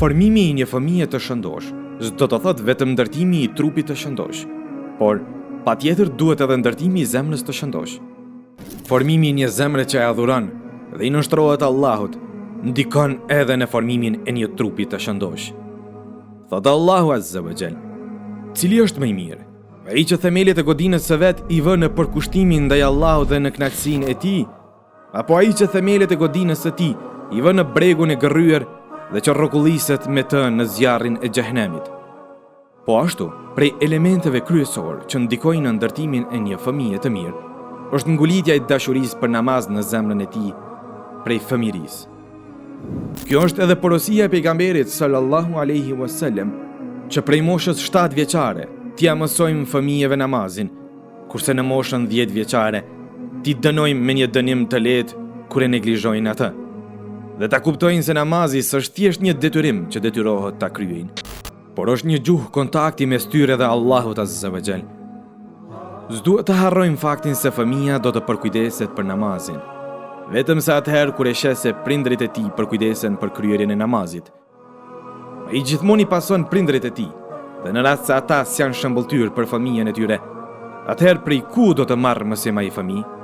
Formimi i një fëmije të shëndosh s'do të thotë vetëm ndërtimi i trupit të shëndosh, por patjetër duhet edhe ndërtimi i zemrës të shëndosh. Formimi i një zemre që e adhuron dhe i nënshtrohet Allahut ndikon edhe në formimin e një trupi të shëndosh. Thotë Allahu Azza wa Jall, cili është më i mirë, ai që themelet e godinës së vet i vë në përkushtimin ndaj Allahut dhe në kënaqësinë e tij, apo ai që themelet e godinës së tij i vë në bregun e gërryer dhe që rrokulliset me të në zjarrin e xhehenemit. Po ashtu, prej elementeve kryesor që ndikojnë në ndërtimin e një fëmije të mirë, është ngulitja e dashurisë për namaz në zemrën e tij prej fëmirisë. Kjo është edhe porosia e pejgamberit sallallahu alaihi wasallam, që prej moshës 7 vjeçare t'ia mësojmë fëmijëve namazin, kurse në moshën 10 vjeçare t'i dënojmë me një dënim të lehtë kur e neglizhojnë atë. Dhe ta kuptojnë se namazi s'është thjesht një detyrim që detyrohet ta kryejnë, por është një gjuhë kontakti mes tyre dhe Allahut Azza wa Jall. S'duhet të harrojmë faktin se fëmia do të përkujdeset për namazin, vetëm se atëherë kur e sheh se prindrit e tij përkujdesen për kryerjen e namazit. Ai gjithmonë i pason prindrit e tij, dhe në rast se ata s'janë shëmbulltyr për fëmijën e tyre, atëherë prej ku do të marrë mësim ai fëmijë?